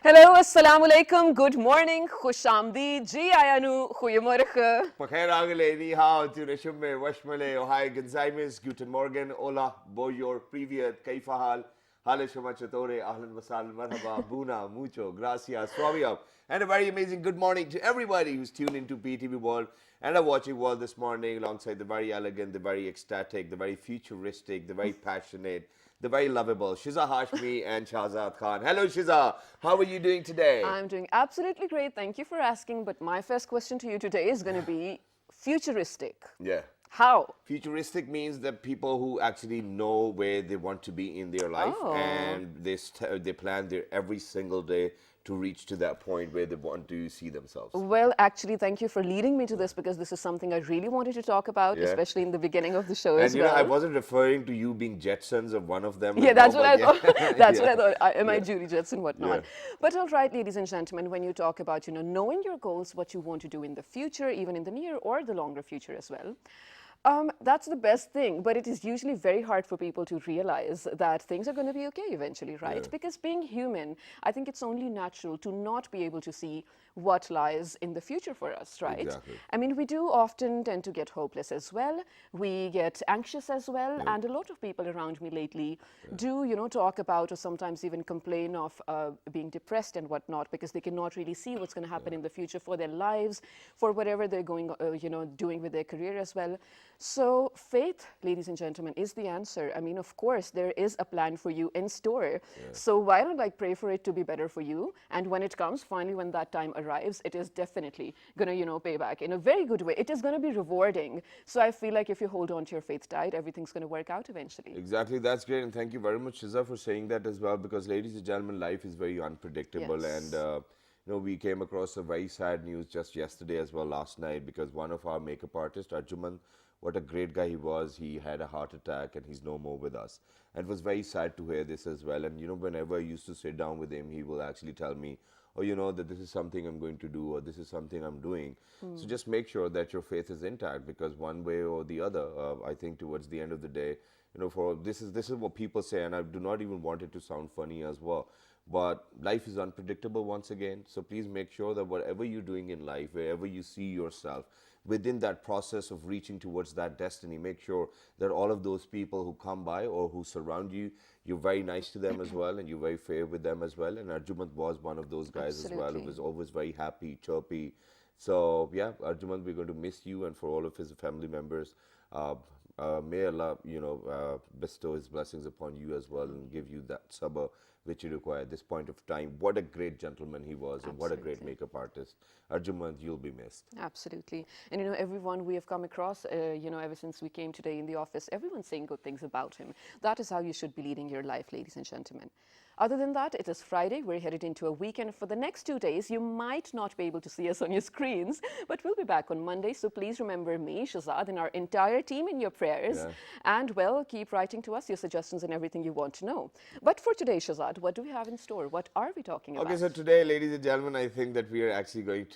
Hello, assalamu alaikum, good morning, khushamdi, ji ayanu, goeiemorgen. Pakhair ni hao, Tuneshume, Washmale, Ohio, Gonzaimes, Guten Morgen, Ola, Boyor, Privyat, Kaifahal, Hale Shumachatore, Ahlan Wasal, Marhaba, Buna, Mucho, Gracias, Swamiya. And a very amazing good morning to everybody who's tuned into PTV World and are watching World this morning alongside the very elegant, the very ecstatic, the very futuristic, the very passionate, the very lovable Shiza Hashmi and Shahzad Khan. Hello, Shiza. How are you doing today? I'm doing absolutely great, thank you for asking, but my first question to you today is going to be futuristic. Yeah. How? Futuristic means that people who actually know where they want to be in their life Oh. and they plan their every single day to reach to that point where they want to see themselves. Well, actually, thank you for leading me to this because this is something I really wanted to talk about, Yeah. especially in the beginning of the show And as you know, I well. wasn't referring to you being Jetsons of one of them Yeah, as well, that's what I but thought. yeah. That's what Yeah. I thought. Am I Yeah. Judy Jets and whatnot? Yeah. But all right, ladies and gentlemen, when you talk about knowing your goals, what you want to do in the future, even in the near or the longer future as well. That's the best thing, but it is usually very hard for people to realize that things are going to be okay eventually, right? Yeah. Because being human, I think it's only natural to not be able to see what lies in the future for us, right? Exactly. I mean, we do often tend to get hopeless as well. We get anxious as well. Yeah. And a lot of people around me lately do, talk about or sometimes even complain of being depressed and whatnot because they cannot really see what's going to happen in the future for their lives, for whatever they're going, doing with their career as well. So faith, ladies and gentlemen, is the answer. I mean, of course, there is a plan for you in store. So why don't I pray for it to be better for you? And when it comes, finally, when that time arrives, it is definitely going to, pay back in a very good way. It is going to be rewarding. So I feel like if you hold on to your faith tight, everything's going to work out eventually. Exactly, that's great, and thank you very much, Shiza, for saying that as well. Because, ladies and gentlemen, life is very unpredictable, and Yes. we came across a very sad news just yesterday as well, last night, because one of our makeup artists, Arjuman, what a great guy he was. He had a heart attack, and he's no more with us. And it was very sad to hear this as well. And whenever I used to sit down with him, he will actually tell me, "Oh, that this is something I'm going to do, or this is something I'm doing." So just make sure that your faith is intact, because one way or the other, I think towards the end of the day, for this is what people say, and I do not even want it to sound funny as well. But life is unpredictable once again. So please make sure that whatever you're doing in life, wherever you see yourself, within that process of reaching towards that destiny, make sure that all of those people who come by or who surround you, you're very nice to them as well, and you're very fair with them as well. And Arjumant was one of those guys as well, who Absolutely. was always very happy, chirpy. So yeah, Arjumant, we're going to miss you, and for all of his family members, uh, may Allah, bestow His blessings upon you as well and give you that sabr which you require at this point of time. What a great gentleman he was, and what a great Absolutely. makeup artist. Arjumant, you'll be missed. Absolutely. And everyone we have come across, ever since we came today in the office, everyone's saying good things about him. That is how you should be leading your life, ladies and gentlemen. Other than that, it is Friday. We're headed into a weekend. For the next 2 days, you might not be able to see us on your screens, but we'll be back on Monday. So please remember me, Shazad, and our entire team in your prayers. Yeah. And well, keep writing to us your suggestions and everything you want to know. But for today, Shazad, what do we have in store? What are we talking Okay, about? so today, ladies and gentlemen, I think that we are actually going to,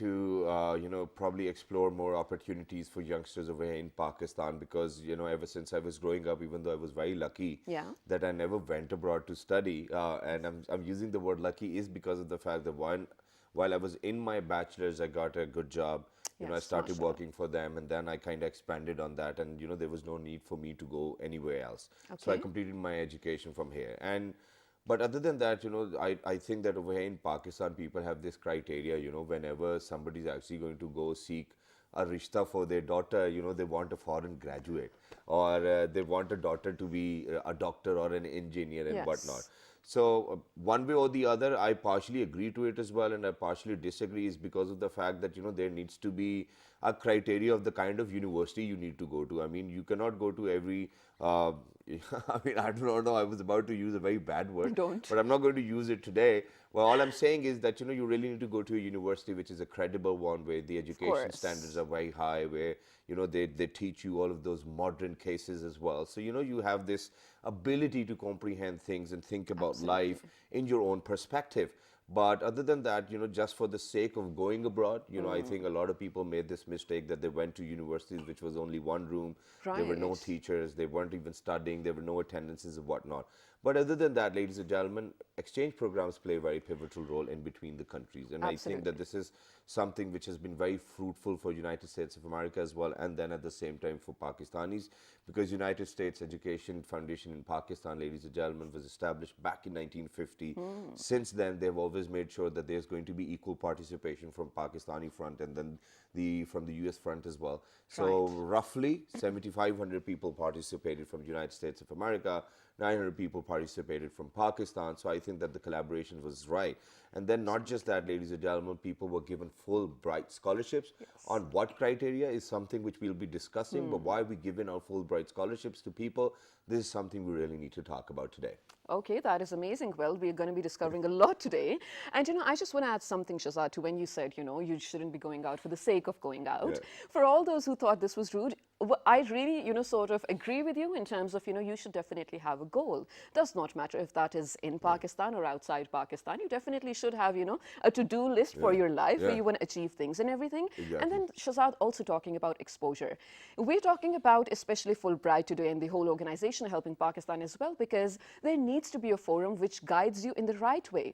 probably explore more opportunities for youngsters over here in Pakistan, because, ever since I was growing up, even though I was very lucky Yeah. that I never went abroad to study, and I'm using the word lucky is because of the fact that while I was in my bachelor's, I got a good job. I Yes, started mashallah. working for them, and then I kind of expanded on that, and there was no need for me to go anywhere else. So I Okay. completed my education from here. But other than that, I think that over here in Pakistan, people have this criteria, whenever somebody's actually going to go seek a rishta for their daughter, they want a foreign graduate, or they want a daughter to be a doctor or an engineer and whatnot. Yes. So one way or the other, I partially agree to it as well, and I partially disagree, is because of the fact that there needs to be a criteria of the kind of university you need to go to. I mean, you cannot go to every. I mean, I do not know. I was about to use a very bad word, Don't. but I'm not going to use it today. Well, all I'm saying is that you really need to go to a university which is a credible one, where the Of education standards course. are very high, where they teach you all of those modern cases as well. So you have this ability to comprehend things and think about life Absolutely. in your own perspective. But other than that, just for the sake of going abroad, I think a lot of people made this mistake that they went to universities which was only one room. There were no Right. teachers. They weren't even studying. There were no attendances and whatnot. But other than that, ladies and gentlemen, exchange programs play a very pivotal role in between the countries. And I think that this is something which has been very fruitful for United States of America as well, and then at the same time for Pakistanis, because United States Education Foundation in Pakistan, ladies and gentlemen, was established back in 1950. Since then, they've always made sure that there's going to be equal participation from Pakistani front and then from the US front as well. So roughly 7,500 people participated from the United States of America, 900 people participated from Pakistan. So I think that the collaboration was right. And then not just that, ladies and gentlemen, people were given Fulbright scholarships. On what criteria is something which we'll be discussing, but why we given our Fulbright scholarships to people, this is something we really need to talk about today. Okay, that is amazing. Well, we're going to be discovering a lot today. And, I just want to add something, Shahzad, to when you said, you shouldn't be going out for the sake of going out. For all those who thought this was rude, I really, sort of agree with you in terms of, you should definitely have a goal. Does not matter if that is in Pakistan or outside Pakistan. You definitely should have, a to-do list for your life where you want to achieve things and everything. And then Shahzad also talking about exposure. We're talking about especially Fulbright today and the whole organization helping Pakistan as well, because there needs to be a forum which guides you in the right way.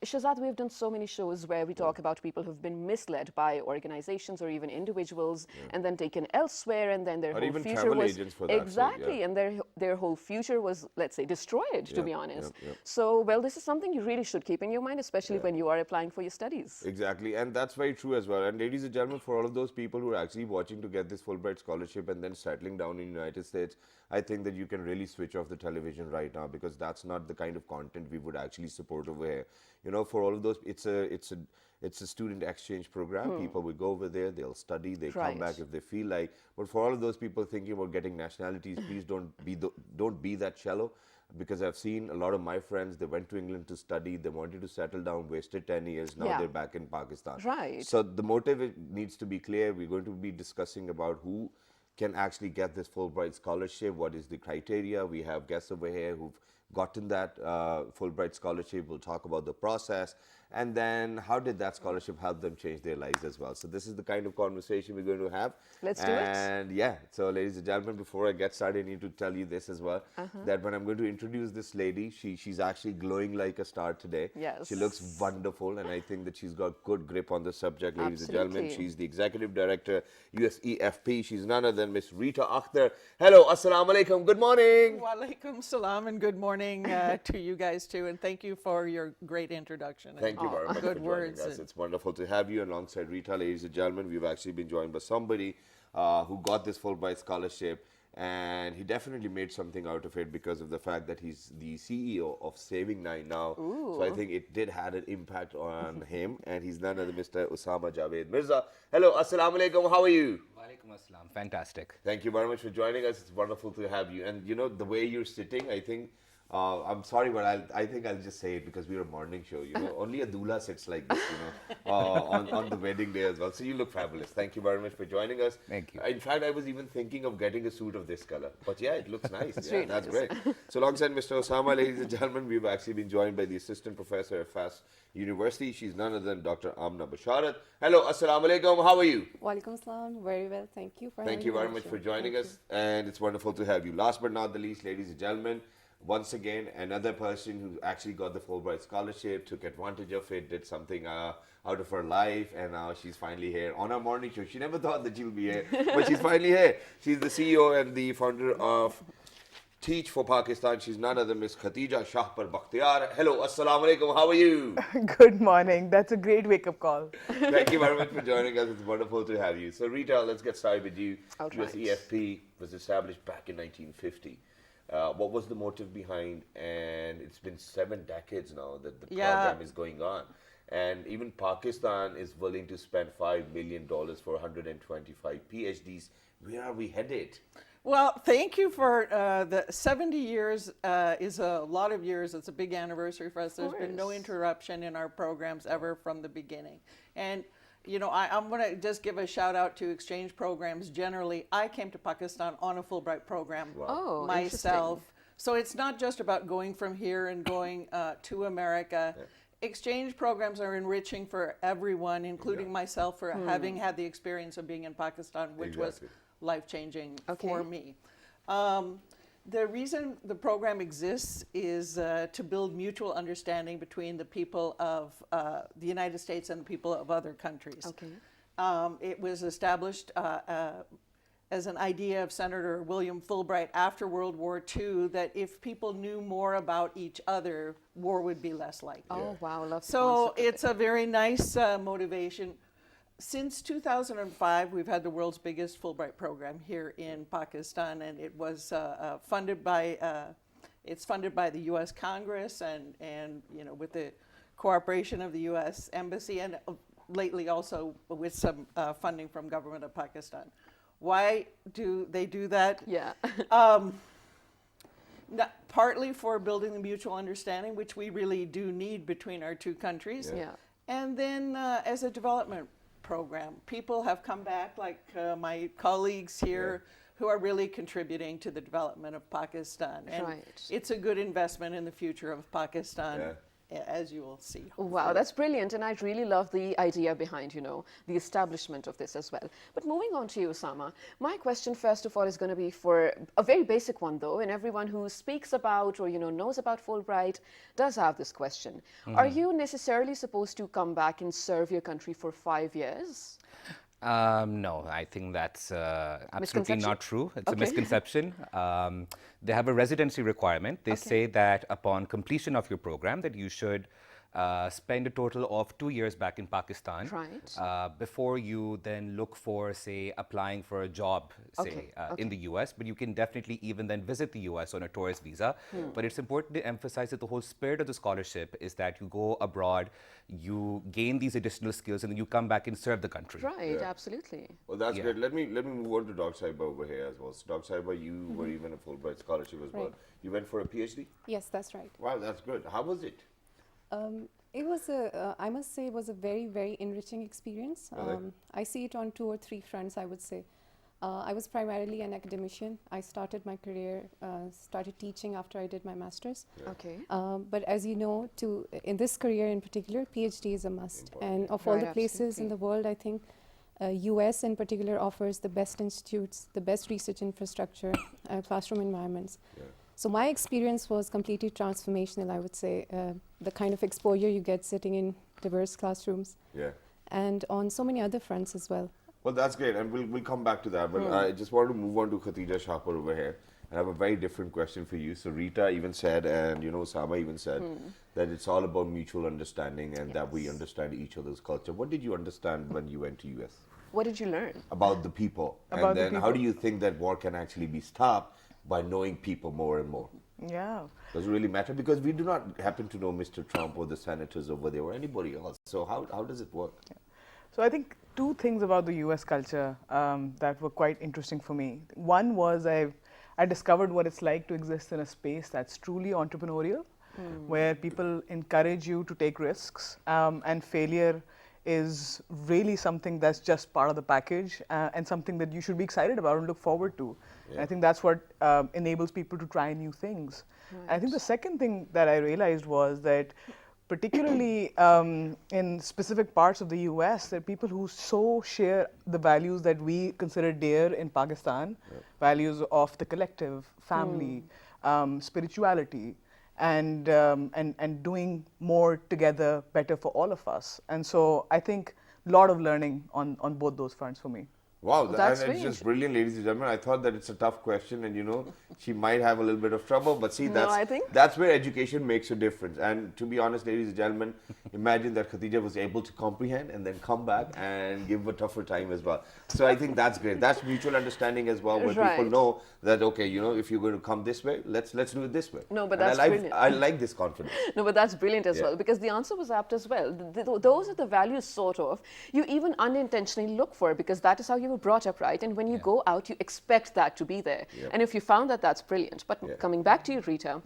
Shahzad, we have done so many shows where we talk about people who've been misled by organizations or even individuals and then taken elsewhere, and then their whole future was agents for that exactly, and their whole future was, let's say, destroyed, to be honest. So, well, this is something you really should keep in your mind, especially when you are applying for your studies. Exactly, and that's very true as well. And ladies and gentlemen, for all of those people who are actually watching to get this Fulbright scholarship and then settling down in the United States, I think that you can really switch off the television right now, because that's not the kind of content we would actually support over here. For all of those, it's a student exchange program. People will go over there, they'll study, they come back if they feel like. But for all of those people thinking about getting nationalities, please don't be that shallow. Because I've seen a lot of my friends, they went to England to study, they wanted to settle down, wasted 10 years, now they're back in Pakistan. So the motive needs to be clear. We're going to be discussing about who can actually get this Fulbright scholarship, what is the criteria. We have guests over here who've gotten that Fulbright scholarship. We'll talk about the process, and then how did that scholarship help them change their lives as well. So this is the kind of conversation we're going to have. Let's do it. And yeah, so ladies and gentlemen, before I get started, I need to tell you this as well, that when I'm going to introduce this lady, she's actually glowing like a star today. She looks wonderful, and I think that she's got good grip on the subject, ladies and gentlemen. She's the Executive Director, USEFP. She's none other than Miss Rita Akhtar. Hello, assalamu alaikum, good morning. Wa alaikum salam, and good morning to you guys too, and thank you for your great introduction. Thank you very much for joining us. It's wonderful to have you alongside Rita, ladies and gentlemen. We've actually been joined by somebody who got this Fulbright scholarship, and he definitely made something out of it because of the fact that he's the CEO of Saving Nine now. So I think it did have an impact on him, and he's none other than Mr. Usama Javed Mirza. Hello, assalamu alaikum, how are you? Walaikum assalam, fantastic. Thank you very much for joining us. It's wonderful to have you. And the way you're sitting, I think, I'm sorry, but I think I'll just say it because we're a morning show. Only a doula sits like this, on the wedding day as well. So you look fabulous. Thank you very much for joining us. Thank you. In fact, I was even thinking of getting a suit of this color. But yeah, it looks nice. That's nice. great. So alongside Mr. Osama, ladies and gentlemen, we've actually been joined by the Assistant Professor at FAS University. She's none other than Dr. Amna Basharat. Hello, assalamu alaikum. How are you? Walaikum salam. Very well. Thank you for Thank you very much for joining us. And it's wonderful to have you. Last but not the least, ladies and gentlemen, once again, another person who actually got the Fulbright scholarship, took advantage of it, did something out of her life, and now she's finally here on our morning show. She never thought that she'll be here, but she's finally here. She's the CEO and the founder of Teach for Pakistan. She's none other than Miss Khatija Shahpar Bakhtiar. Hello, assalamu alaikum. How are you? Good morning. That's a great wake-up call. Thank you very much for joining us. It's wonderful to have you. So, Rita, let's get started with you. USEFP was established back in 1950. What was the motive behind? And it's been 7 decades now that the program is going on. And even Pakistan is willing to spend $5 million for 125 PhDs. Where are we headed? Well, thank you for the 70 years is a lot of years. It's a big anniversary for us. There's been no interruption in our programs ever from the beginning. And I'm going to just give a shout out to exchange programs generally. I came to Pakistan on a Fulbright program myself. So it's not just about going from here and going to America. Exchange programs are enriching for everyone, including myself, for having had the experience of being in Pakistan, which was life-changing for me. The reason the program exists is to build mutual understanding between the people of the United States and the people of other countries. Okay. It was established as an idea of Senator William Fulbright after World War II that if people knew more about each other, war would be less likely. Oh, wow, love the So concept of it's a very nice motivation. Since 2005, we've had the world's biggest Fulbright program here in Pakistan, and it was funded by it's funded by the U.S. Congress and you know, with the cooperation of the U.S. Embassy, and lately also with some funding from government of Pakistan. Why do they do that? Yeah. Partly for building the mutual understanding, which we really do need between our two countries. Yeah. And then as a development program, people have come back, like my colleagues here, who are really contributing to the development of Pakistan. And Right. it's a good investment in the future of Pakistan, as you will see. Wow, that's brilliant, and I really love the idea behind, you know, the establishment of this as well. But moving on to you, Osama, my question first of all is going to be for a very basic one though, and everyone who speaks about or, you know, knows about Fulbright does have this question. Are you necessarily supposed to come back and serve your country for 5 years? No, I think that's absolutely Misconception? not true. It's a Okay. misconception. They have a residency requirement. They say that upon completion of your program, that you should spend a total of 2 years back in Pakistan Right. before you then look for, say, applying for a job, say, Okay, in the US. But you can definitely even then visit the US on a tourist visa. But it's important to emphasize that the whole spirit of the scholarship is that you go abroad, you gain these additional skills, and then you come back and serve the country. Right, absolutely. Well, that's Yeah. great. Let me move on to Dr. Saiba over here as well. So, Dr. Saiba, you were even a Fulbright scholarship as well. Right. You went for a PhD? Yes, that's right. Wow, that's good. How was it? It was I must say, it was a very, very enriching experience. Really? I see it on 2 or 3 fronts, I would say. I was primarily an academician. I started my career, started teaching after I did my master's. Okay. But as you know, in this career in particular, PhD is a must. And of all Right, the places in the world, I think US in particular offers the best institutes, the best research infrastructure, classroom environments. Yeah. So my experience was completely transformational, I would say. The kind of exposure you get sitting in diverse classrooms Yeah. and on so many other fronts as well. Well, that's great, and we'll come back to that. But I just want to move on to Khatija Shahpur over here. And I have a very different question for you. So Rita even said, and you know, Osama even said, that it's all about mutual understanding and that we understand each other's culture. What did you understand when you went to US? What did you learn? About the people. About And the then how do people. you think that war can actually be stopped by knowing people more and more? Yeah. Does it really matter? Because we do not happen to know Mr. Trump or the senators over there or anybody else. So how does it work? So I think 2 things about the US culture that were quite interesting for me. One was I discovered what it's like to exist in a space that's truly entrepreneurial, where people encourage you to take risks, and failure is really something that's just part of the package, and something that you should be excited about and look forward to. And I think that's what enables people to try new things. And I think the second thing that I realized was that particularly in specific parts of the US, there are people who so share the values that we consider dear in Pakistan, values of the collective, family, spirituality, and doing more together better for all of us. And so I think a lot of learning on both those fronts for me. Wow, that's and it's just brilliant, ladies and gentlemen. I thought that it's a tough question, and you know, she might have a little bit of trouble, but see, No, I think- that's where education makes a difference. And to be honest, ladies and gentlemen, imagine that Khatija was able to comprehend and then come back and give a tougher time as well. So I think that's great. That's mutual understanding as well, where people Right. know that okay, you know, if you're going to come this way, let's do it this way. No, but And that's I like, brilliant. I like this confidence. No, but that's brilliant as Yeah. well, because the answer was apt as well. Those are the values, sort of, you even unintentionally look for, because that is how you were brought up, right? And when you go out, you expect that to be there. Yep. And if you found that, that's brilliant. But Yeah. coming back to you, Rita,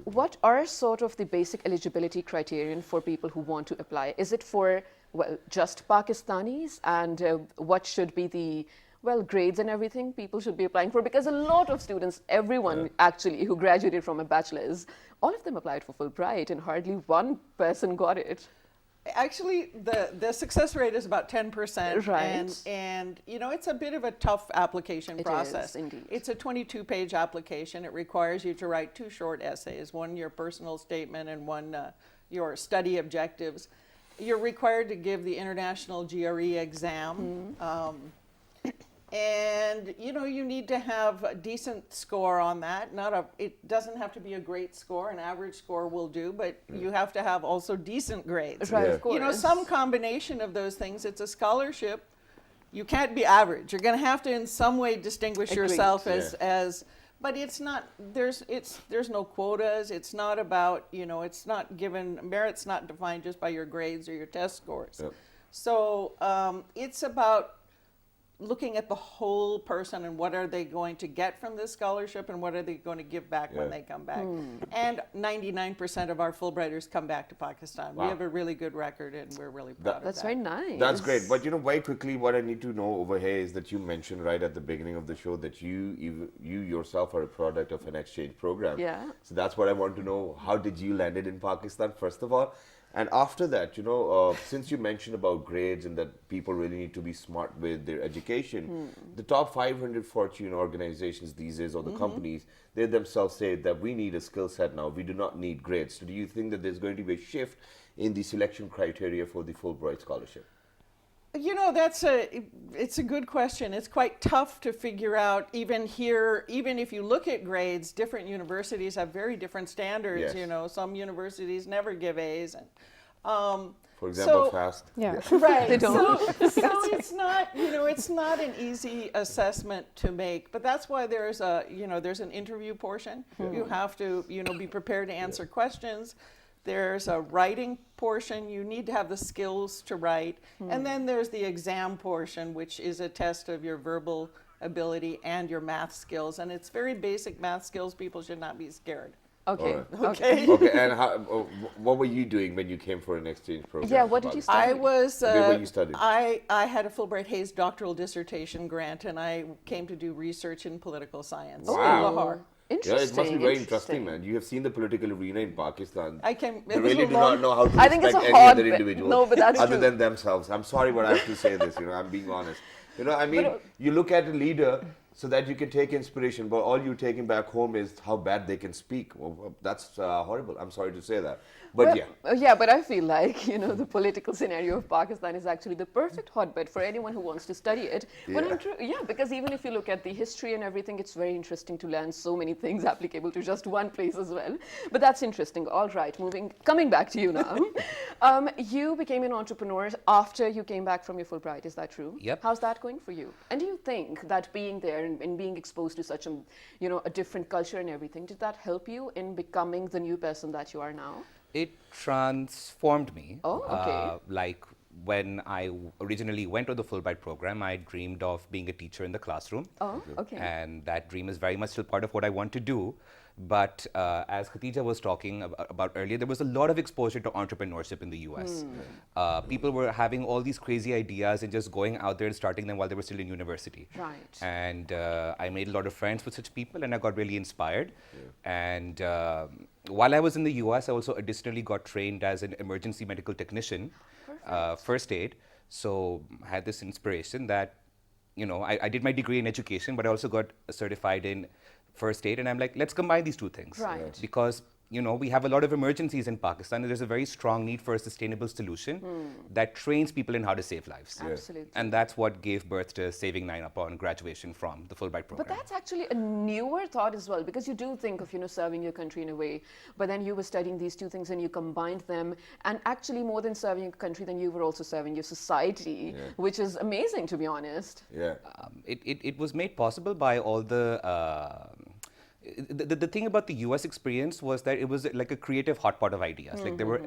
what are sort of the basic eligibility criterion for people who want to apply? Is it for, well, just Pakistanis? And what should be the, well, grades and everything people should be applying for? Because a lot of students, everyone actually who graduated from a bachelor's, all of them applied for Fulbright and hardly one person got it. Actually, the success rate is about 10%. Right. And you know, it's a bit of a tough application It process. is, indeed. It's a 22-page application. It requires you to write 2 short essays, one your personal statement and one your study objectives. You're required to give the international GRE exam. And you know, you need to have a decent score on that. It doesn't have to be a great score. An average score will do, but you have to have also decent grades. Right, Yeah. of course. You know, some combination of those things. It's a scholarship. You can't be average. You're going to have to in some way distinguish Agreed. yourself Yeah. but it's not, there's no quotas. It's not about, you know, it's not given, merit's not defined just by your grades or your test scores. Yep. So it's about looking at the whole person and what are they going to get from this scholarship and what are they going to give back when Yeah. they come back. And 99% of our Fulbrighters come back to Pakistan. Wow. We have a really good record and we're really proud of That's that. very nice. That's great. But you know, very quickly, what I need to know over here is that you mentioned right at the beginning of the show that you yourself are a product of an exchange program. Yeah. So that's what I want to know. How did you land it in Pakistan, first of all? And after that, you know, since you mentioned about grades and that people really need to be smart with their education, the top 500 Fortune organizations these days, or the companies, they themselves say that we need a skill set now. We do not need grades. So do you think that there's going to be a shift in the selection criteria for the Fulbright scholarship? You know, it's a good question. It's quite tough to figure out even here, even if you look at grades, different universities have very different standards. Yes. You know, some universities never give A's. And, For example, so- FAST. Yeah. Right. They don't. So it's not, you know, it's not an easy assessment to make. But that's why there's an interview portion. You have to, you know, be prepared to answer questions. There's a writing portion. You need to have the skills to write. And then there's the exam portion, which is a test of your verbal ability and your math skills. And it's very basic math skills. People should not be scared. Okay. All Okay. Okay, and what were you doing when you came for an exchange program? Yeah, what did you study? I was. Where were you studying? I had a Fulbright Hayes doctoral dissertation grant, and I came to do research in political science in Wow. Lahore. Yeah, Interesting. it must be very interesting, man. You have seen the political arena in Pakistan. I came. They it was really a do long- not know how to I think it's respect a any other hotbed. individual No, but that's other true. than themselves. I'm sorry, but I have to say this. You know, I'm being honest. You know, I mean, you look at a leader so that you can take inspiration, but all you're taking back home is how bad they can speak. Well, that's horrible. I'm sorry to say that. But Well, yeah. yeah, but I feel like, you know, the political scenario of Pakistan is actually the perfect hotbed for anyone who wants to study it. When Yeah. yeah, because even if you look at the history and everything, it's very interesting to learn so many things applicable to just one place as well. But that's interesting. All right, coming back to you now. You became an entrepreneur after you came back from your Fulbright, is that true? Yep. How's that going for you? And do you think that being there and being exposed to such a different culture and everything, did that help you in becoming the new person that you are now? It transformed me. Oh, okay. Like when I originally went to the Fulbright program, I dreamed of being a teacher in the classroom. Oh, okay. And that dream is very much still part of what I want to do. But as Khatija was talking about earlier, there was a lot of exposure to entrepreneurship in the US. People were having all these crazy ideas and just going out there and starting them while they were still in university. Right. And I made a lot of friends with such people and I got really inspired. And while I was in the US, I also additionally got trained as an emergency medical technician, first aid. So I had this inspiration that, you know, I did my degree in education, but I also got certified in first aid. And I'm like, let's combine these two things. Right. Because, you know, we have a lot of emergencies in Pakistan and there's a very strong need for a sustainable solution that trains people in how to save lives. Absolutely. And that's what gave birth to Saving Nine upon graduation from the Fulbright program. But that's actually a newer thought as well, because you do think of, serving your country in a way, but then you were studying these two things and you combined them, and actually more than serving your country, then you were also serving your society, which is amazing, to be honest. Yeah. It was made possible by all the thing about the US experience was that it was like a creative hotpot of ideas. Like there were,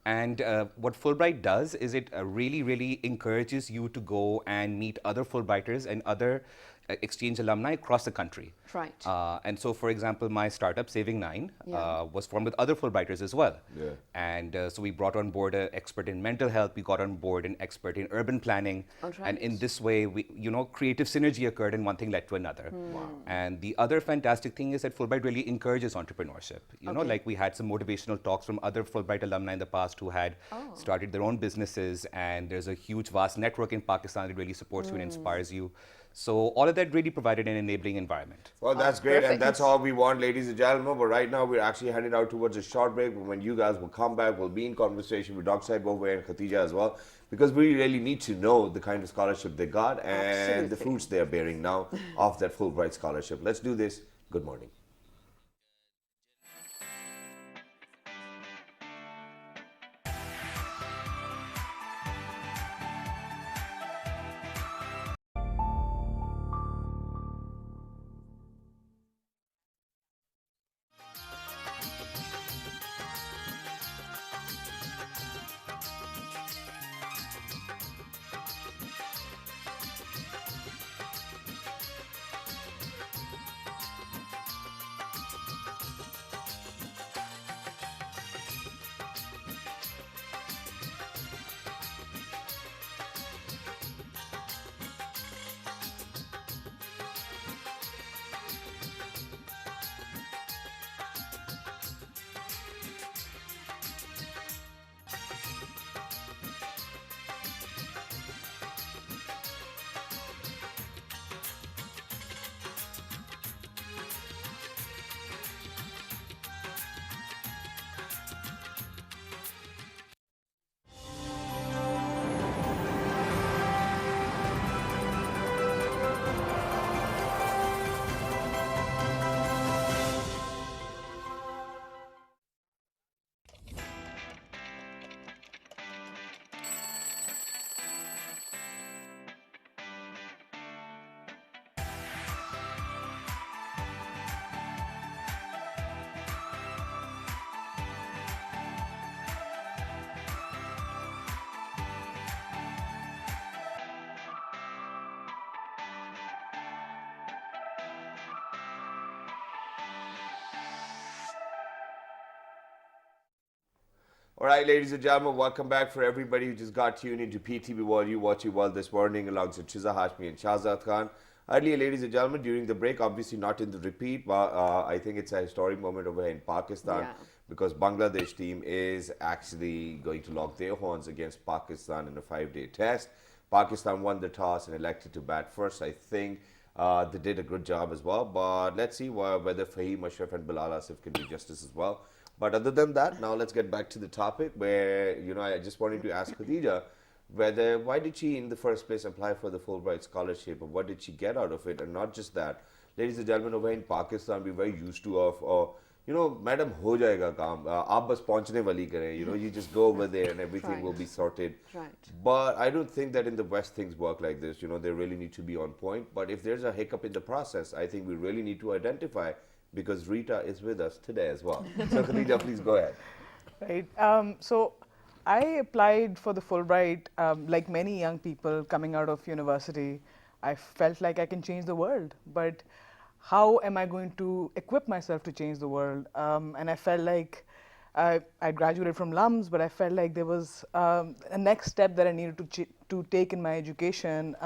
and what Fulbright does is it really, really encourages you to go and meet other Fulbrighters and other, exchange alumni across the country. Right. And so, for example, my startup, Saving Nine, Yeah. was formed with other Fulbrighters as well. Yeah. And so we brought on board an expert in mental health, we got on board an expert in urban planning. All And in right. this way, we, creative synergy occurred and one thing led to another. Wow. And the other fantastic thing is that Fulbright really encourages entrepreneurship. Okay. Like we had some motivational talks from other Fulbright alumni in the past who had started their own businesses, and there's a huge, vast network in Pakistan that really supports you and inspires you. So all of that really provided an enabling environment. Well, that's great, perfect. and that's all we want, ladies and gentlemen. But right now, we're actually headed out towards a short break. When you guys will come back, we'll be in conversation with Dr. Saib over and Khatija as well, because we really need to know the kind of scholarship they got and the Absolutely. fruits they're bearing now of that Fulbright scholarship. Let's do this. Good morning. All right, ladies and gentlemen, welcome back for everybody who just got tuned into PTV World. You watching World this morning alongside Chiza Hashmi and Shahzad Khan. Earlier, ladies and gentlemen, during the break, obviously not in the repeat, but I think it's a historic moment over here in Pakistan Yeah. because Bangladesh team is actually going to lock their horns against Pakistan in a 5-day test. Pakistan won the toss and elected to bat first. I think they did a good job as well, but let's see whether Fahim Ashraf and Bilal Asif can do justice as well. But other than that, now let's get back to the topic where, I just wanted to ask Khadija why did she in the first place apply for the Fulbright scholarship, and what did she get out of it? And not just that, ladies and gentlemen, over in Pakistan, we're very used to madam, ho jayega kaam, aap bas pahunchne wali kare, you just go over there and everything will be sorted. Right. But I don't think that in the West things work like this. They really need to be on point. But if there's a hiccup in the process, I think we really need to identify, because Rita is with us today as well. So Khadija, please go ahead. Right. So I applied for the Fulbright, like many young people coming out of university. I felt like I can change the world, but how am I going to equip myself to change the world? And I felt like I graduated from LUMS, but I felt like there was a next step that I needed to take in my education.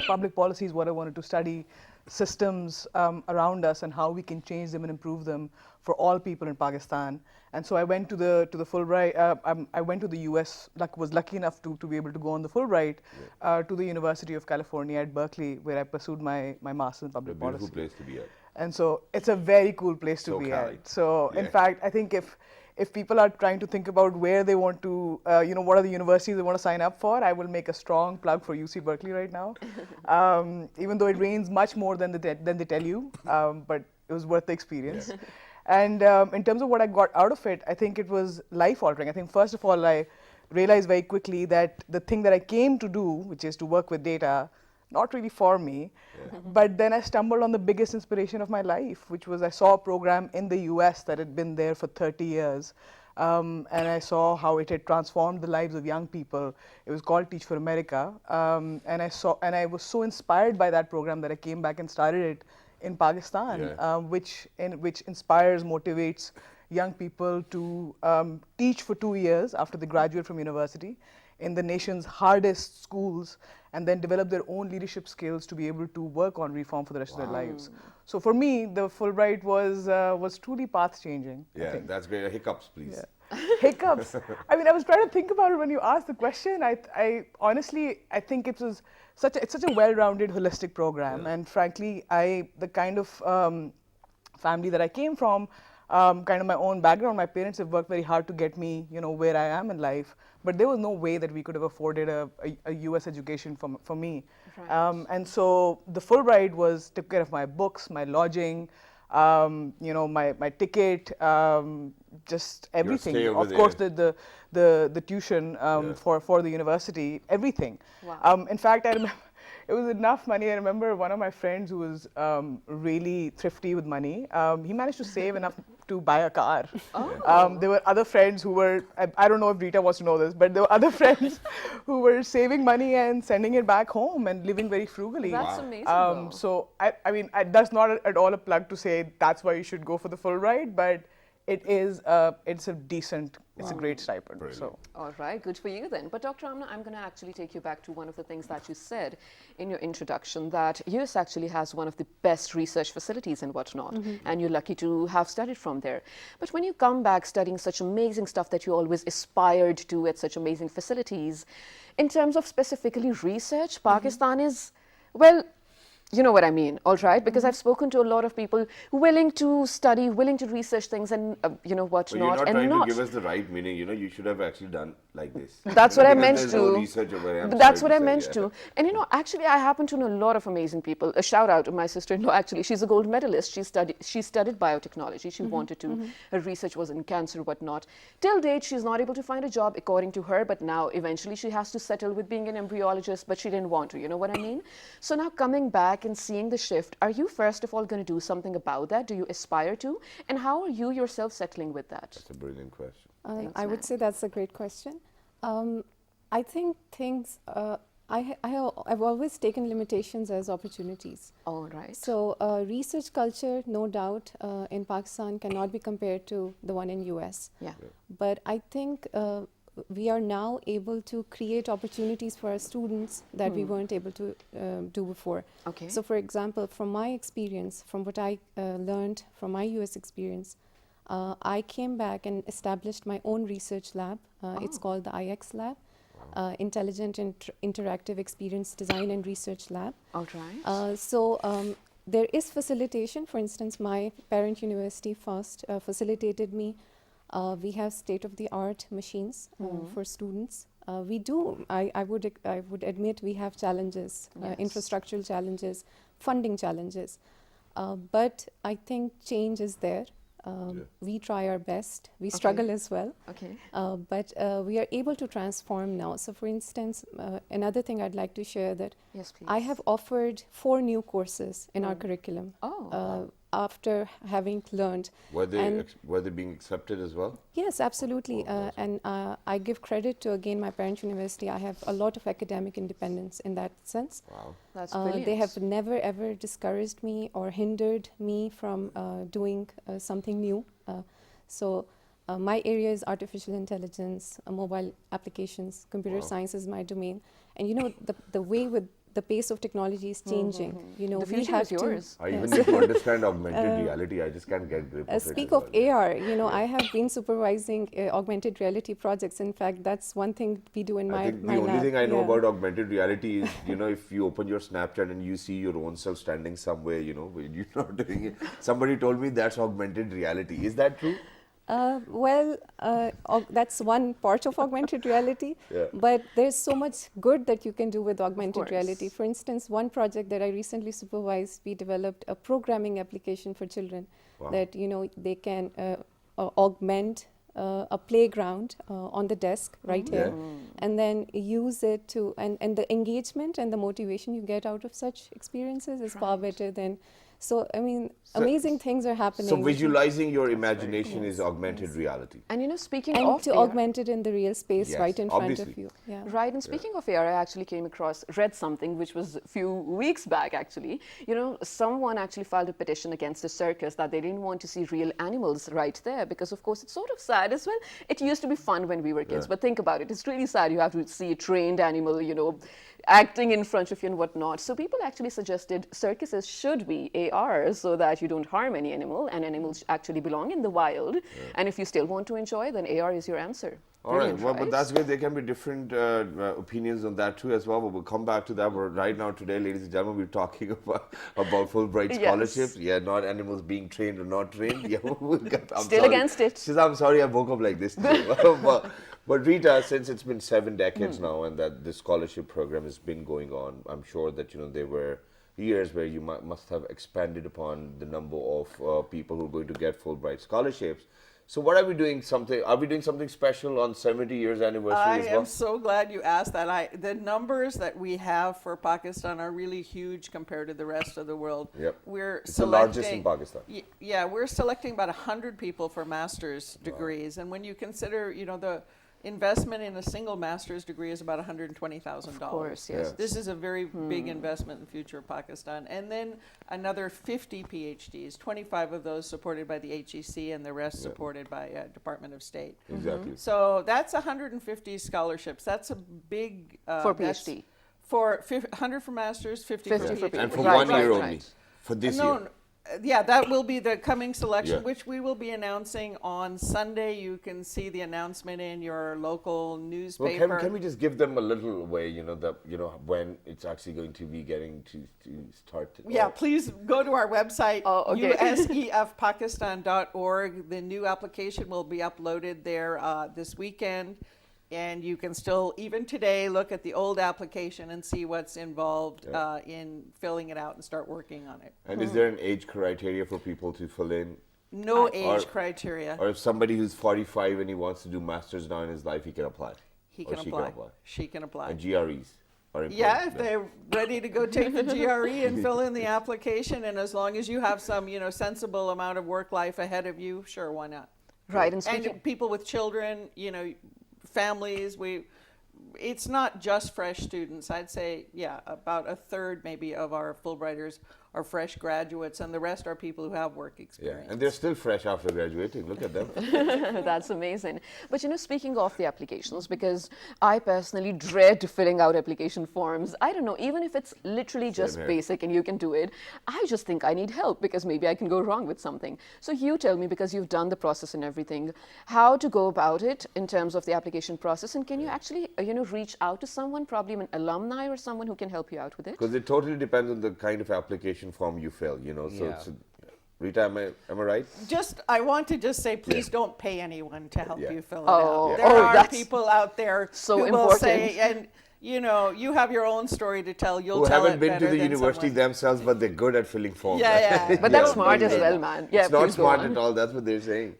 Public policy is what I wanted to study, systems around us and how we can change them and improve them for all people in Pakistan. And so I went to the Fulbright. I went to the US. Was lucky enough to be able to go on the Fulbright to the University of California at Berkeley, where I pursued my master's in public policy. Beautiful place to be at. And so it's a very cool place to be Cali. at. So Yeah. in fact, I think if people are trying to think about where they want to, what are the universities they want to sign up for, I will make a strong plug for UC Berkeley right now. Even though it rains much more than they tell you, but it was worth the experience. Yeah. And in terms of what I got out of it, I think it was life-altering. I think first of all, I realized very quickly that the thing that I came to do, which is to work with data, not really for me. Yeah. But then I stumbled on the biggest inspiration of my life, which was I saw a program in the US that had been there for 30 years and I saw how it had transformed the lives of young people. It was called Teach for America, and I was so inspired by that program that I came back and started it in Pakistan, which inspires, motivates young people to teach for 2 years after they graduate from university in the nation's hardest schools, and then develop their own leadership skills to be able to work on reform for the rest of their lives. So for me, the Fulbright was truly path changing. Yeah, that's great. Hiccups, please. Yeah. Hiccups. I mean, I was trying to think about it when you asked the question. I honestly, I think it's such a well-rounded, holistic program, and frankly, the kind of family that I came from, kind of my own background. My parents have worked very hard to get me, where I am in life. But there was no way that we could have afforded a U.S. education for me. Right. And so the Fulbright took care of my books, my lodging, my ticket, just everything. Of course, the tuition for the university, everything. Wow. In fact, I remember. It was enough money. I remember one of my friends who was really thrifty with money. He managed to save enough to buy a car. Oh. There were other friends who were, I don't know if Rita wants to know this, but there were other friends who were saving money and sending it back home and living very frugally. That's amazing. So, I mean, that's not at all a plug to say that's why you should go for the Fulbright, but it's a decent, it's a great stipend. So. All right, good for you then. But Dr. Amna, I'm going to actually take you back to one of the things that you said in your introduction, that US actually has one of the best research facilities and whatnot, and you're lucky to have studied from there. But when you come back studying such amazing stuff that you always aspired to at such amazing facilities, in terms of specifically research, Pakistan is, well, you know what I mean, all right? Because I've spoken to a lot of people willing to study, willing to research things and, whatnot. But you're not trying to give us the right meaning, you should have actually done like this. That's what I meant to. No research over here. That's what I meant to. And, actually, I happen to know a lot of amazing people. A shout out to my sister-in-law, actually. She's a gold medalist. She studied biotechnology. She wanted to. Her research was in cancer, whatnot. Till date, she's not able to find a job, according to her, but now eventually she has to settle with being an embryologist, but she didn't want to, you know what I mean? So now coming back and seeing the shift, are you first of all going to do something about that? Do you aspire to? And how are you yourself settling with that? That's a brilliant question. I would say that's a great question. I think things, I've always taken limitations as opportunities. All right. So research culture, no doubt, in Pakistan cannot be compared to the one in US. Yeah. But I think we are now able to create opportunities for our students that we weren't able to do before. Okay. So for example, from my experience, from what I learned from my US experience, I came back and established my own research lab. It's called the IX Lab, Intelligent Interactive Experience Design and Research Lab. All right. So there is facilitation. For instance, my parent university FAST facilitated me. We have state-of-the-art machines for students. We do, I would admit, we have challenges, infrastructural challenges, funding challenges. But I think change is there. We try our best. We struggle as well. Okay. But we are able to transform now. So for instance, another thing I'd like to share that yes, please. I have offered 4 new courses in our curriculum. Oh. After having learned. Were they being accepted as well? Yes, absolutely. And I give credit to, again, my parent university. I have a lot of academic independence in that sense. Wow. That's brilliant. They have never, ever discouraged me or hindered me from doing something new. So my area is artificial intelligence, mobile applications, computer science is my domain. And the way with the pace of technology is changing. The future is yours. I even need to understand augmented reality. I just can't get grip of it. Speak of AR, I have been supervising augmented reality projects. In fact, that's one thing we do in my lab. The only thing I know about augmented reality is, if you open your Snapchat and you see your own self standing somewhere, when you're not doing it. Somebody told me that's augmented reality. Is that true? That's one part of augmented reality, but there's so much good that you can do with augmented reality. For instance, one project that I recently supervised, we developed a programming application for children that, they can augment a playground on the desk right here, and then use it to, and the engagement and the motivation you get out of such experiences is far better than So, I mean, amazing things are happening. So visualizing your imagination is augmented reality. And you know, speaking And of to AR, augment it in the real space Yes, right in front obviously. of you. Yeah. right, and speaking of AR, I actually read something which was a few weeks back actually. You know, someone actually filed a petition against a circus that they didn't want to see real animals right there because, of course, it's sort of sad as well. It used to be fun when we were kids, but think about it. It's really sad. You have to see a trained animal, you know, acting in front of you and whatnot. So people actually suggested circuses should be AR so that you don't harm any animal and animals actually belong in the wild. And if you still want to enjoy, then AR is your answer. All right, Brilliant, well, but right? that's good. There can be different opinions on that too as well, but we'll come back to that. But right now, today, ladies and gentlemen, we're talking about Fulbright Yes. scholarships. Yeah, not animals being trained or not trained. Yeah, I'm Still sorry. against it. Says, I'm sorry I woke up like this today. But Rita, since it's been 7 decades now and that this scholarship program has been going on, I'm sure that, you know, there were years where you must have expanded upon the number of people who are going to get Fulbright scholarships. So what are we doing something? Are we doing something special on 70 years anniversary I as well? am so glad you asked that. The numbers that we have for Pakistan are really huge compared to the rest of the world. Yep. We're It's the largest in Pakistan. Yeah, we're selecting about 100 people for master's degrees, and when you consider, you know, the investment in a single master's degree is about $120,000. Of course, yes. This is a very big investment in the future of Pakistan. And then another 50 PhDs, 25 of those supported by the HEC and the rest supported by Department of State. Exactly. So that's 150 scholarships. That's a big... For that's PhD. For 100 for masters, 50, 50 for for PhD. And for Right, 1 year right, only. right. For this No, year. yeah, that will be the coming selection, Yeah. which we will be announcing on Sunday. You can see the announcement in your local Well, newspaper. can we just give them a little way, you know, that, you know, when it's actually going to be getting to start? Yeah, please go to our website, Oh, okay. usefpakistan.org. The new application will be uploaded there this weekend. And you can still, even today, look at the old application and see what's involved in filling it out and start working on it. And is there an age criteria for people to fill in? No age Or- criteria. Or if somebody who's 45 and he wants to do masters now in his life, he can apply? He Or can she apply. She can apply. And GREs are important. Yeah, if they're ready to go take the GRE and fill in the application, and as long as you have some, you know, sensible amount of work life ahead of you, sure, why not? Right, and speaking... And people with children, you know, families, it's not just fresh students. I'd say, yeah, about a third maybe of our Fulbrighters are fresh graduates, and the rest are people who have work Yeah, experience. and they're still fresh after graduating. Look at them. That's amazing. But you know, speaking of the applications, because I personally dread filling out application forms. I don't know, even if it's literally just here. basic and you can do it, I just think I need help because maybe I can go wrong with something. So you tell me, because you've done the process and everything, how to go about it in terms of the application process, and can you actually, you know, reach out to someone, probably an alumni or someone who can help you out with it? Because it totally depends on the kind of application form you fill, you know. So, Yeah. Rita, am I right? I want to just say, please don't pay anyone to help Yeah. you fill it Oh, out. yeah. There Oh, are that's people out there so who will important. say, and you know, you have your own story to tell. You'll Who tell haven't it been to better the than university someone. themselves, but they're good at filling forms. Yeah, yeah. But that's Yeah, smart as yeah. well, man. Yeah, It's not please go smart on. at all. That's what they're saying.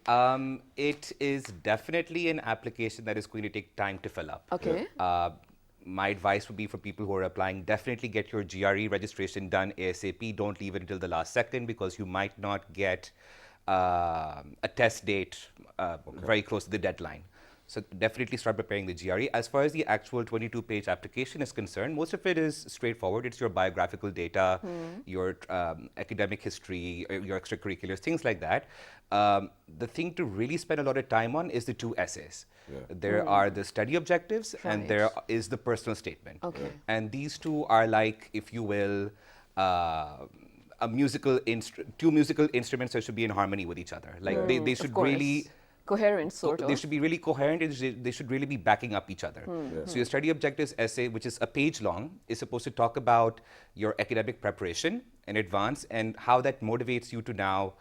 It is definitely an application that is going to take time to fill up. Okay. My advice would be for people who are applying, definitely get your GRE registration done ASAP. Don't leave it until the last second because you might not get a test date very close to the deadline. So definitely start preparing the GRE. As far as the actual 22-page application is concerned, most of it is straightforward. It's your biographical data, your academic history, your extracurriculars, things like that. The thing to really spend a lot of time on is the 2 essays. There are the study objectives and Right. there is the personal statement. Okay. And these two are like, if you will, two musical instruments that should be in harmony with each other. Like they Of should course. really Coherent, sort of. they should be really coherent. They should really be backing up each other. So your study objectives essay, which is a page long, is supposed to talk about your academic preparation in advance and how that motivates you to now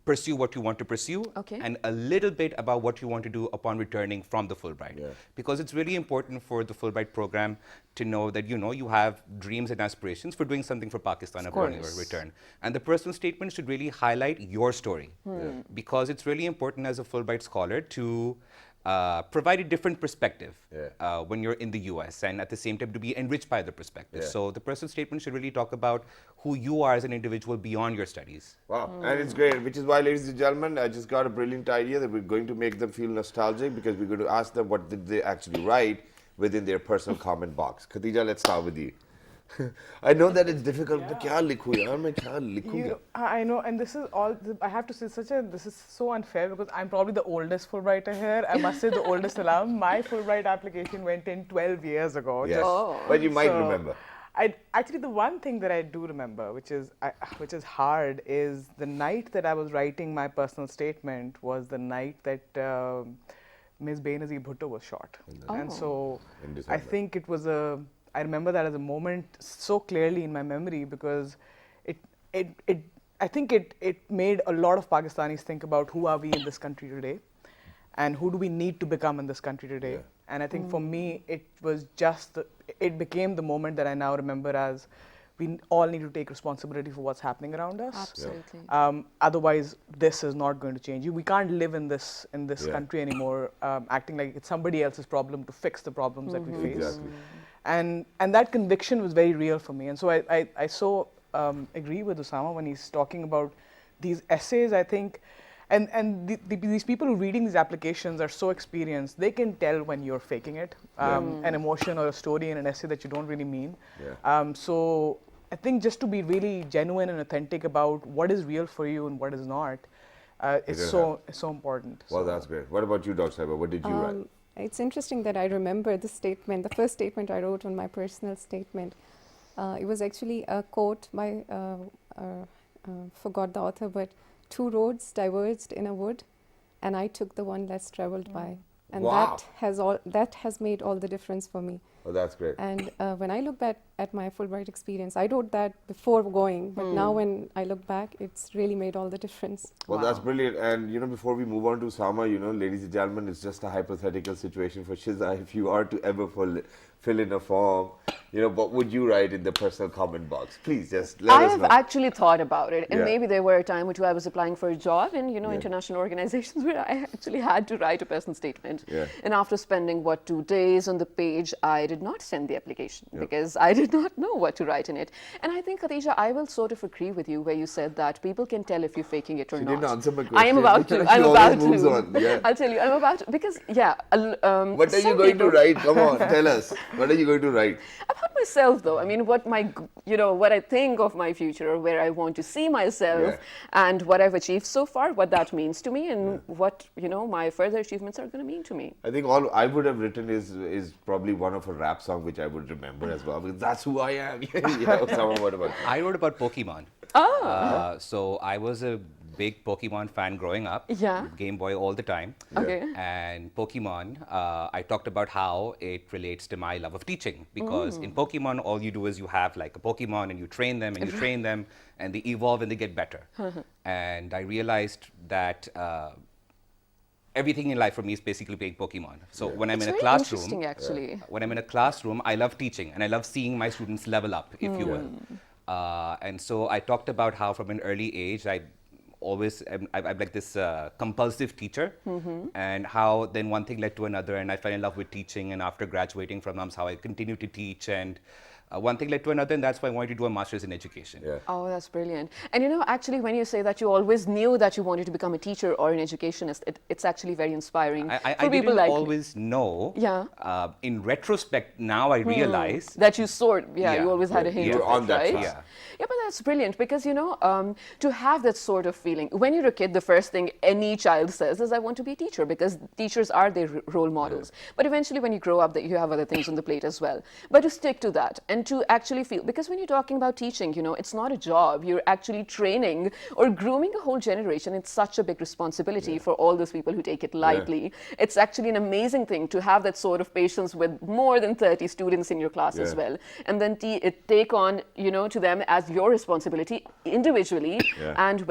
pursue what you want to pursue, Okay. and a little bit about what you want to do upon returning from the Fulbright. Because it's really important for the Fulbright program to know that you have dreams and aspirations for doing something for Pakistan upon your course. return. And the personal statement should really highlight your story, because it's really important as a Fulbright scholar to provide a different perspective Yeah. when you're in the US, and at the same time to be enriched by the perspective. Yeah. So the personal statement should really talk about who you are as an individual beyond your studies. Wow, and it's great, which is why, ladies and gentlemen, I just got a brilliant idea that we're going to make them feel nostalgic because we're going to ask them what did they actually write within their personal comment box. Khadija, let's start with you. I know that it's difficult, but kya likhu yaar, main kya likhunga? I know, and this is all. I have to say, this is so unfair because I'm probably the oldest Fulbrighter here. I must say, the oldest alum. My Fulbright application went in 12 years ago. Yes, Oh. but you might So, remember. Actually, the one thing that I do remember, which is hard, is the night that I was writing my personal statement was the night that Ms. Benazir Bhutto was shot, and so In I December. think it was a. I remember that as a moment so clearly in my memory because I think it made a lot of Pakistanis think about who are we in this country today, and who do we need to become in this country today. Yeah. And I think for me, it was just, it became the moment that I now remember as we all need to take responsibility for what's happening around us. Absolutely. Otherwise, this is not going to change. We can't live in this Yeah. country anymore, acting like it's somebody else's problem to fix the problems that we face. Exactly. And that conviction was very real for me. And so I so agree with Usama when he's talking about these essays, I think. And these people who are reading these applications are so experienced, they can tell when you're faking it, an emotion or a story in an essay that you don't really mean. Yeah. So I think just to be really genuine and authentic about what is real for you and what is not, it's so important. Well, So- that's great. What about you, Dr. Saiba? What did you write? It's interesting that I remember the statement, the first statement I wrote on my personal statement. It was actually a quote by, forgot the author, but 2 roads diverged in a wood, and I took the one less traveled by. And Wow. that has made all the difference for me. Oh, that's great. And when I look back at my Fulbright experience, I wrote that before going, but now when I look back, it's really made all the difference. Well, that's brilliant. And, before we move on to Sama, ladies and gentlemen, it's just a hypothetical situation for Shiza. If you are to ever fill in a form, what would you write in the personal comment box? Please, just let I us have know. actually thought about it, and Yeah. maybe there were a time or two I was applying for a job in, international organizations where I actually had to write a personal statement. Yeah. And after spending 2 days on the page, I did not send the application because I did not know what to write in it. And I think, Khadija, I will sort of agree with you where you said that people can tell if you're faking it or She not. didn't answer my I am question. about to. She I'm always about moves to. on, yeah. I'll tell you. I'm about to because What are you some going to people- write? Come on, tell us. What are you going to write? About myself, though. I mean, what what I think of my future, or where I want to see myself, and what I've achieved so far, what that means to me, and what my further achievements are going to mean to me. I think all I would have written is probably one of a rap song which I would remember as well, because that's who I am. Someone, what about you? I wrote about Pokemon. So I was a big Pokemon fan growing up. Yeah. Game Boy all the time. Okay. And Pokemon, I talked about how it relates to my love of teaching, because in Pokemon, all you do is you have like a Pokemon and you train them and you train them and they evolve and they get better. And I realized that everything in life for me is basically playing Pokemon. So when I'm It's in a very classroom, interesting, actually. when I'm in a classroom, I love teaching and I love seeing my students level up, if you will. And so I talked about how from an early age, I'm like this compulsive teacher, and how then one thing led to another, and I fell in love with teaching. And after graduating from UMS, how I continued to teach, and one thing led to another, and that's why I wanted to do a master's in education. Yeah. Oh, that's brilliant. And actually, when you say that you always knew that you wanted to become a teacher or an educationist, it's actually very inspiring I for people didn't like always know. Yeah. In retrospect, now I realize. that you you always had a hint You were of on it, that right? track. Yeah. Yeah, but that's brilliant because, to have that sort of feeling, when you're a kid, the first thing any child says is, I want to be a teacher, because teachers are their role models. But eventually, when you grow up, you have other things on the plate as well. But to stick to that and to actually feel, because when you're talking about teaching, it's not a job. You're actually training or grooming a whole generation. It's such a big responsibility for all those people who take it lightly. It's actually an amazing thing to have that sort of patience with more than 30 students in your class as well. And then take on, to them as your responsibility individually and,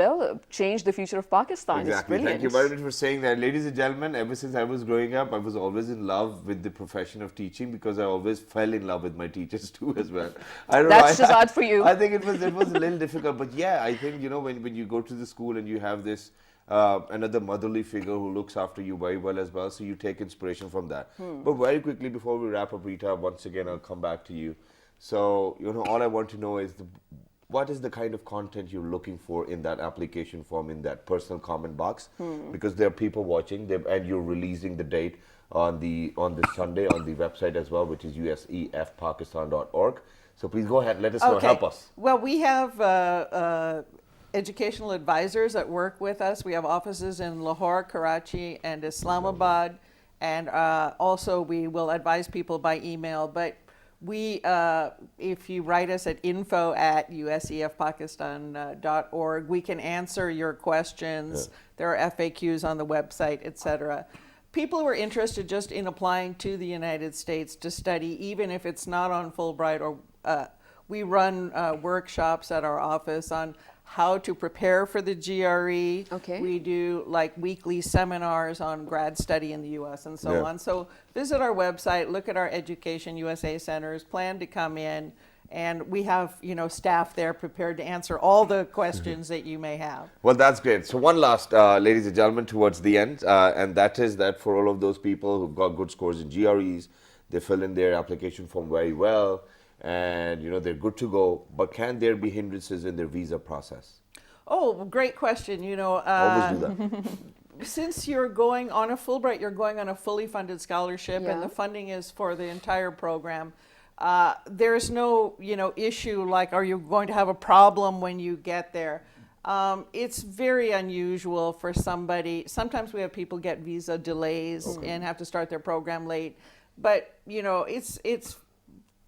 change the future of Pakistan. It's Exactly. brilliant. Thank you very much for saying that. Ladies and gentlemen, ever since I was growing up, I was always in love with the profession of teaching, because I always fell in love with my teachers too as well. I don't That's know. just odd for you. I think it was a little difficult, but yeah, I think, when you go to the school and you have this another motherly figure who looks after you very well as well. So you take inspiration from that. But very quickly before we wrap up, Rita, once again I'll come back to you. So all I want to know is what is the kind of content you're looking for in that application form, in that personal comment box? Because there are people watching, and you're releasing the date on this Sunday on the website as well, which is usefpakistan.org. So please go ahead, let us know, help us. Well, we have educational advisors that work with us. We have offices in Lahore, Karachi, and Islamabad, and also we will advise people by email. But we, if you write us at info@usefpakistan.org, we can answer your questions. There are FAQs on the website, etc. People who are interested just in applying to the United States to study, even if it's not on Fulbright, or we run workshops at our office on how to prepare for the GRE. Okay. We do like weekly seminars on grad study in the U.S. and so on. So visit our website, look at our Education USA centers, plan to come in, and we have staff there prepared to answer all the questions that you may have. Well, that's great. So one last, ladies and gentlemen, towards the end, and that is that for all of those people who've got good scores in GREs, they fill in their application form very well, and they're good to go, but can there be hindrances in their visa process? Oh, great question. Always do that. Since you're going on a Fulbright, you're going on a fully funded scholarship, and Yeah. the funding is for the entire program. There's no, issue like, are you going to have a problem when you get there? It's very unusual for somebody. Sometimes we have people get visa delays and have to start their program late, but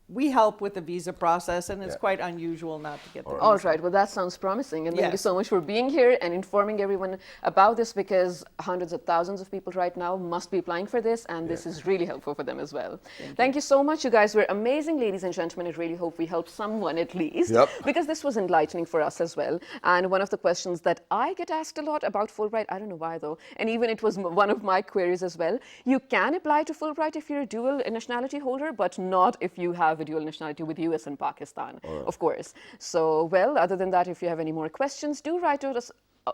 we help with the visa process, and it's quite unusual not to get the visa. All right, well, that sounds promising. And thank you Yes. so much for being here and informing everyone about this, because hundreds of thousands of people right now must be applying for this, and this is really helpful for them as well. Thank you so much. You guys were amazing, ladies and gentlemen. I really hope we helped someone at least, because this was enlightening for us as well. And one of the questions that I get asked a lot about Fulbright, I don't know why though, and even it was one of my queries as well, you can apply to Fulbright if you're a dual nationality holder, but not if you have a dual nationality with US and Pakistan, of course. So, well, other than that, if you have any more questions, do write to us.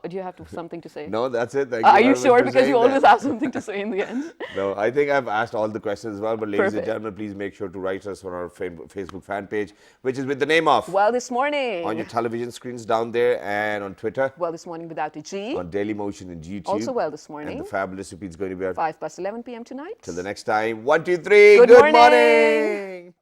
Do you have something to say? No, that's it. Thank you Are very you much sure? for Because you saying always that. have something to say in the end. No, I think I've asked all the questions as well, but ladies and Perfect. gentlemen, please make sure to write us on our Facebook fan page, which is with the name of, Well, this morning. on your television screens down there, and on Twitter, Well, this morning without a G. on Dailymotion and YouTube. Also well this morning. And the fabulous repeat's going to be at 5 past 11 p.m. tonight. till the next time. 1, 2, 3. Good Good morning. morning.